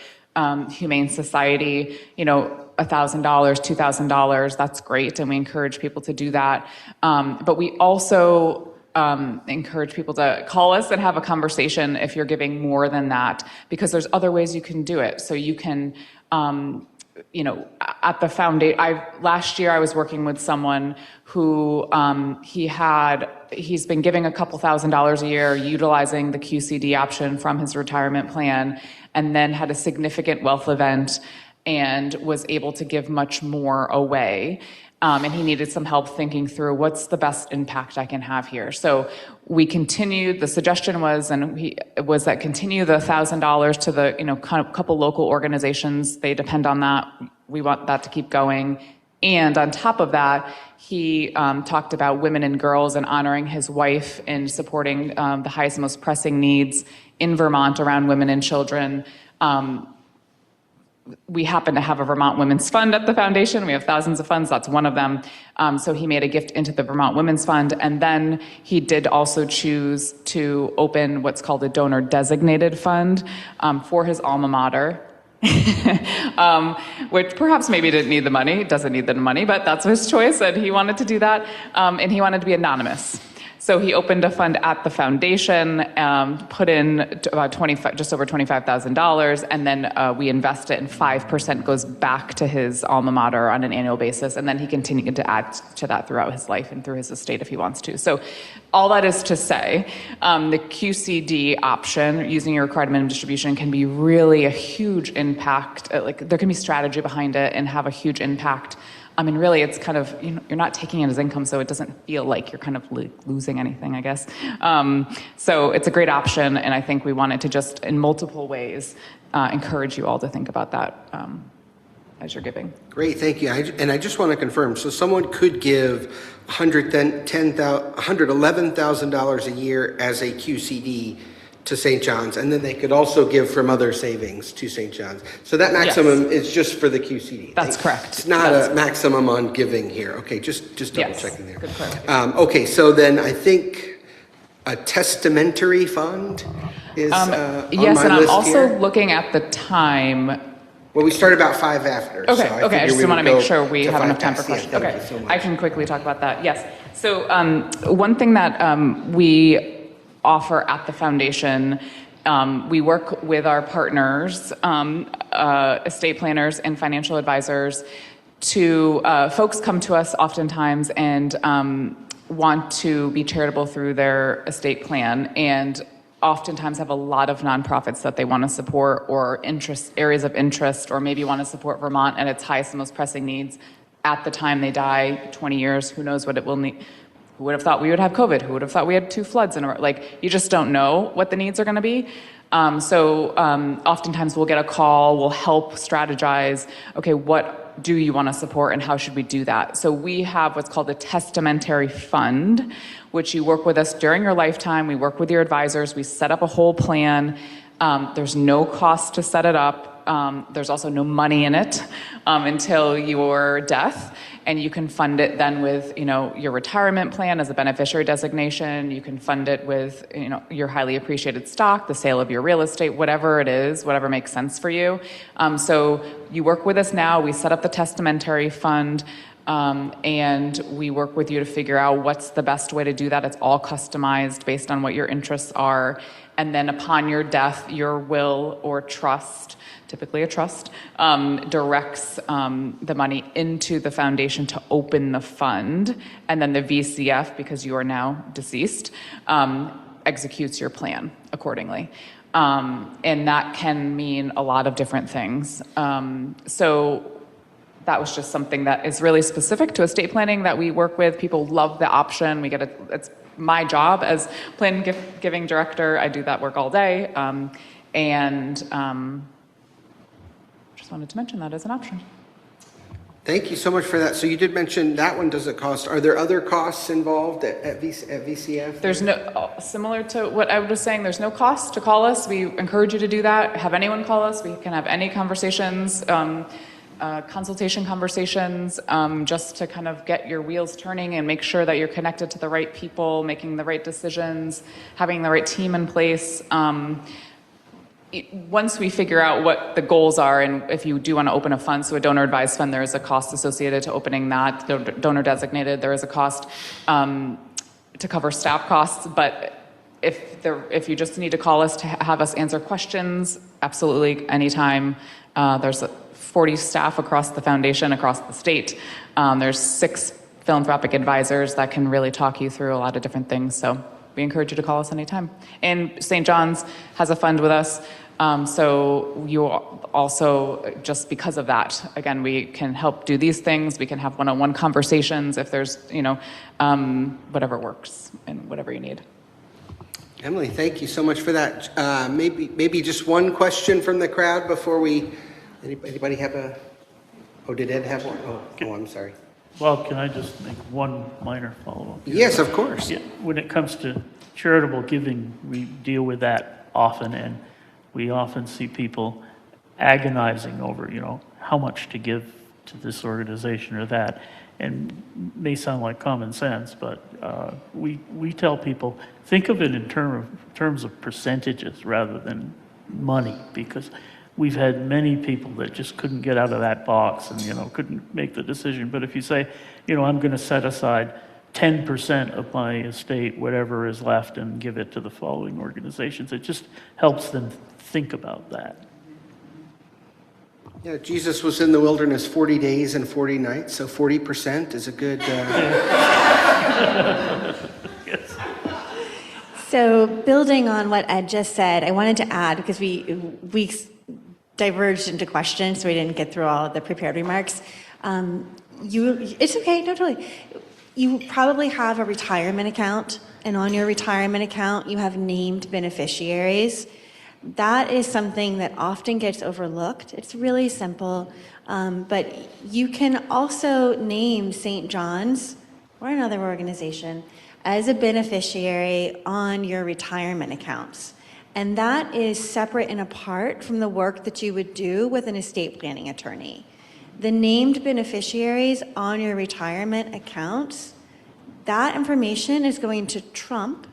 humane society, $1,000, $2,000, that's great, and we encourage people to do that. But we also encourage people to call us and have a conversation if you're giving more than that, because there's other ways you can do it. So you can, at the foundation, last year I was working with someone who he's been giving a couple $1,000s a year, utilizing the QCD option from his retirement plan, and then had a significant wealth event and was able to give much more away. And he needed some help thinking through what's the best impact I can have here. So we continued, the suggestion was, that continue the $1,000 to the, kind of couple local organizations. They depend on that. We want that to keep going. And on top of that, he talked about women and girls and honoring his wife and supporting the highest and most pressing needs in Vermont around women and children. We happen to have a Vermont Women's Fund at the foundation. We have thousands of funds. That's one of them. So he made a gift into the Vermont Women's Fund. And then he did also choose to open what's called a donor designated fund for his alma mater, which perhaps maybe didn't need the money, doesn't need the money, but that's his choice. And he wanted to do that. And he wanted to be anonymous. So he opened a fund at the foundation, put in about just over $25,000, and then we invest it, and 5% goes back to his alma mater on an annual basis, and then he continued to add to that throughout his life and through his estate if he wants to. So all that is to say, the QCD option, using your required minimum distribution, can be really a huge impact. There can be strategy behind it and have a huge impact Really, it's kind of, you're not taking it as income, so it doesn't feel like you're kind of losing anything, I guess. So it's a great option, and I think we wanted to just, in multiple ways, encourage you all to think about that as you're giving. Great, thank you. And I just want to confirm, so someone could give $111,000 a year as a QCD to St. John's, and then they could also give from other savings to St. John's. So that maximum is just for the QCD. That's correct. It's not a maximum on giving here. Okay, just double checking there. Good clarification. Okay, so then I think a testamentary fund is on my yes, and I'm list also here. looking at the time. Well, we start about 5 after. Okay, so I just want to make sure we have enough time for questions. Thank Okay, you so much. I can quickly talk about that. Yes. So one thing that we offer at the foundation, we work with our partners, estate planners and financial advisors, to folks come to us oftentimes and want to be charitable through their estate plan, and oftentimes have a lot of nonprofits that they want to support, or areas of interest, or maybe want to support Vermont at its highest and most pressing needs at the time they die. 20 years, who knows what it will need. Who would have thought we would have COVID? Who would have thought we had 2 floods in a row? Like, you just don't know what the needs are going to be. So oftentimes we'll get a call, we'll help strategize, okay, what do you want to support and how should we do that? So we have what's called a testamentary fund, which you work with us during your lifetime. We work with your advisors. We set up a whole plan. There's no cost to set it up. There's also no money in it until your death. And you can fund it then with, your retirement plan as a beneficiary designation. You can fund it with, your highly appreciated stock, the sale of your real estate, whatever it is, whatever makes sense for you. So you work with us now. We set up the testamentary fund, and we work with you to figure out what's the best way to do that. It's all customized based on what your interests are. And then upon your death, your will or trust, typically a trust, directs the money into the foundation to open the fund. And then the VCF, because you are now deceased, executes your plan accordingly. And that can mean a lot of different things. So that was just something that is really specific to estate planning that we work with. People love the option. It's my job as plan giving director. I do that work all day. Just wanted to mention that as an option. Thank you so much for that. So you did mention that one doesn't cost. Are there other costs involved at VCF? There's no, similar to what I was saying, there's no cost to call us. We encourage you to do that. Have anyone call us. We can have any conversations, consultation conversations, just to kind of get your wheels turning and make sure that you're connected to the right people, making the right decisions, having the right team in place. Once we figure out what the goals are, and if you do want to open a fund, so a donor advised fund, there is a cost associated to opening that. Donor designated, there is a cost to cover staff costs. But if you just need to call us to have us answer questions, absolutely anytime. There's 40 staff across the foundation, across the state. There's 6 philanthropic advisors that can really talk you through a lot of different things. So we encourage you to call us anytime. And St. John's has a fund with us. So you also, just because of that, again, we can help do these things. We can have one-on-one conversations if there's, whatever works and whatever you need. Emily, thank you so much for that. Maybe just one question from the crowd before anybody have did Ed have one? Oh, I'm sorry. Well, can I just make one minor follow-up? Yes, of course. Yeah, when it comes to charitable giving, we deal with that often, and we often see people agonizing over, how much to give to this organization or that. And may sound like common sense, but we tell people, think of it in terms of percentages rather than money, because we've had many people that just couldn't get out of that box and, couldn't make the decision. But if you say, I'm going to set aside 10% of my estate, whatever is left, and give it to the following organizations, it just helps them think about that. Yeah, Jesus was in the wilderness 40 days and 40 nights, so 40% is a good... Yes. So building on what Ed just said, I wanted to add, because we diverged into questions, so we didn't get through all of the prepared remarks. it's okay, no, totally. You probably have a retirement account, and on your retirement account, you have named beneficiaries. That is something that often gets overlooked. It's really simple, but you can also name St. John's or another organization as a beneficiary on your retirement accounts. And that is separate and apart from the work that you would do with an estate planning attorney. The named beneficiaries on your retirement accounts, that information is going to trump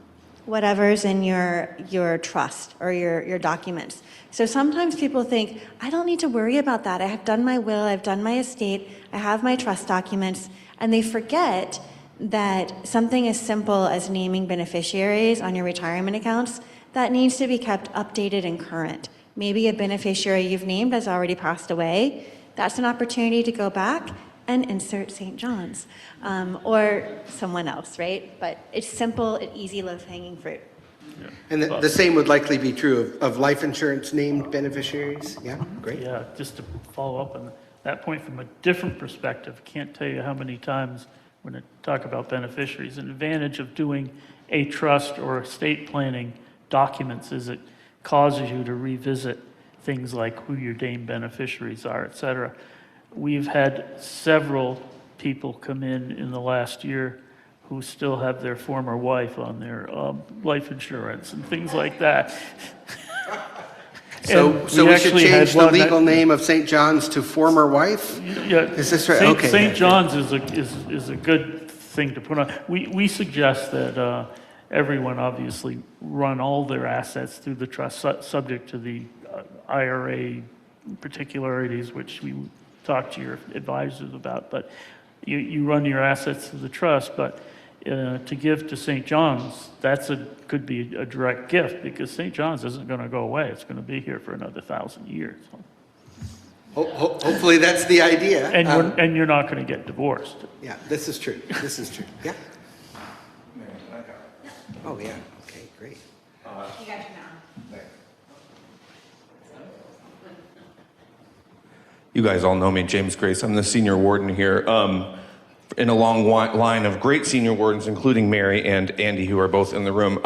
whatever's in your trust or your documents. So sometimes people think, I don't need to worry about that. I have done my will, I've done my estate, I have my trust documents, and they forget that something as simple as naming beneficiaries on your retirement accounts, that needs to be kept updated and current. Maybe a beneficiary you've named has already passed away. That's an opportunity to go back and insert St. John's or someone else, right? But it's simple and easy, low-hanging fruit. Yeah. And the same would likely be true of life insurance named beneficiaries? Yeah, great. Yeah, just to follow up on that point from a different perspective, can't tell you how many times when I talk about beneficiaries, an advantage of doing a trust or estate planning documents is it causes you to revisit things like who your named beneficiaries are, et cetera. We've had several people come in the last year who still have their former wife on their life insurance and things like that. So we should actually change had the one legal that- name of St. John's to former wife? Yeah, Is this right? St. Okay. St. John's is a good thing to put on. We suggest that everyone obviously run all their assets through the trust, subject to the IRA particularities, which we talk to your advisors about. But you run your assets through the trust, but to give to St. John's, could be a direct gift, because St. John's isn't going to go away. It's going to be here for another 1,000 years. Hopefully that's the idea. And you're not going to get divorced. Yeah, this is true. This is true. Yeah. Oh, yeah. Okay, great. You got you now. You guys all know me, James Grace. I'm the senior warden here. In a long line of great senior wardens, including Mary and Andy, who are both in the room.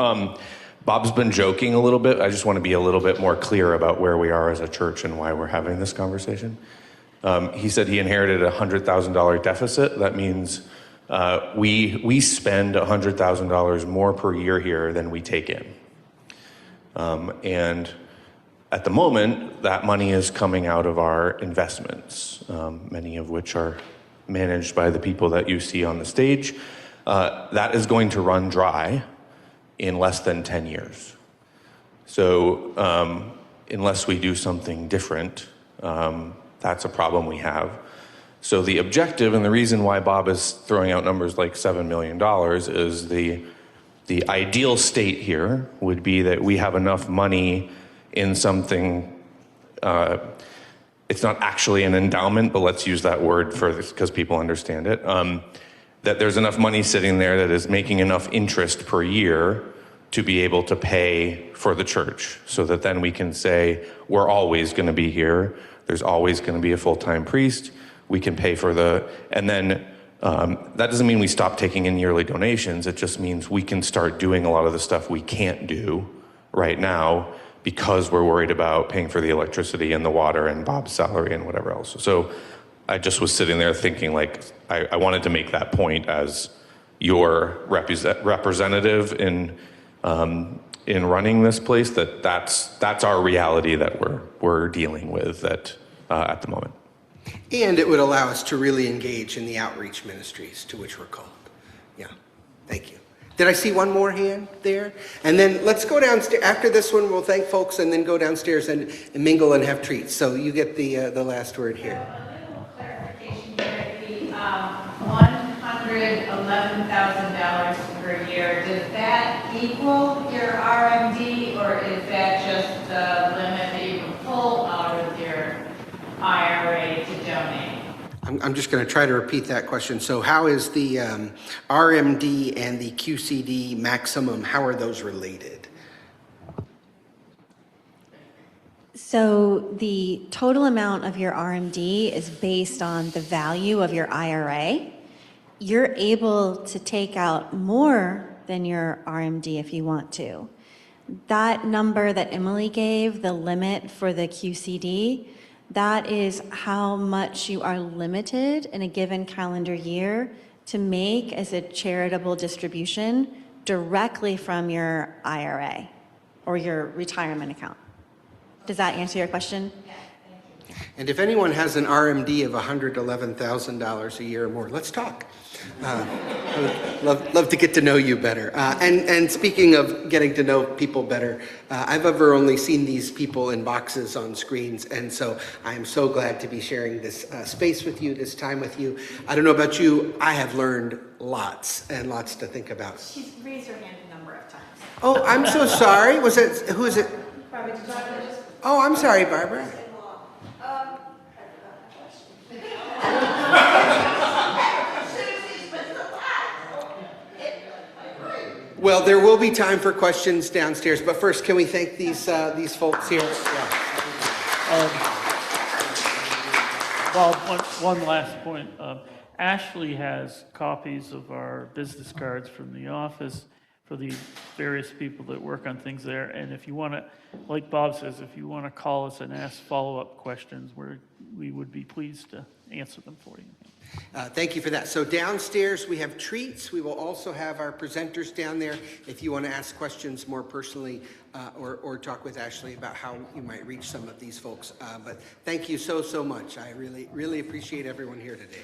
Bob's been joking a little bit. I just want to be a little bit more clear about where we are as a church and why we're having this conversation. He said he inherited a $100,000 deficit. That means we spend $100,000 more per year here than we take in. And at the moment, that money is coming out of our investments, many of which are managed by the people that you see on the stage. That is going to run dry in less than 10 years. So unless we do something different, that's a problem we have. So the objective, and the reason why Bob is throwing out numbers like $7 million, is the ideal state here would be that we have enough money in something, it's not actually an endowment, but let's use that word for this because people understand it, that there's enough money sitting there that is making enough interest per year to be able to pay for the church, so that then we can say, we're always going to be here, there's always going to be a full-time priest, we can pay for and then that doesn't mean we stop taking in yearly donations, it just means we can start doing a lot of the stuff we can't do right now because we're worried about paying for the electricity and the water and Bob's salary and whatever else. So I just was sitting there thinking, like, I wanted to make that point as your representative in running this place, that's our reality that we're dealing with at the moment. And it would allow us to really engage in the outreach ministries to which we're called. Yeah, thank you. Did I see one more hand there? And then let's go downstairs. After this one, we'll thank folks and then go downstairs and mingle and have treats. So you get the last word here. A little clarification here. The $111,000 per year, does that equal your RMD, or is that just the limit that you can pull out of your IRA to donate? I'm just going to try to repeat that question. So how is the RMD and the QCD maximum, how are those related? So the total amount of your RMD is based on the value of your IRA. You're able to take out more than your RMD if you want to. That number that Emily gave, the limit for the QCD, that is how much you are limited in a given calendar year to make as a charitable distribution directly from your IRA or your retirement account. Does that answer your question? And if anyone has an RMD of $111,000 a year or more, let's talk. I would love to get to know you better. And speaking of getting to know people better, I've ever only seen these people in boxes on screens, and so I am so glad to be sharing this space with you, this time with you. I don't know about you, I have learned lots and lots to think about. She's raised her hand a number of times. Oh, I'm so sorry. Was it, who is it? Oh, I'm sorry, Barbara. Well, there will be time for questions downstairs, but first, can we thank these folks here? Well, one last point. Ashley has copies of our business cards from the office for the various people that work on things there. And if you want to, like Bob says, if you want to call us and ask follow-up questions, we would be pleased to answer them for you. Thank you for that. So downstairs we have treats. We will also have our presenters down there if you want to ask questions more personally or talk with Ashley about how you might reach some of these folks. But thank you so much. I really appreciate everyone here today.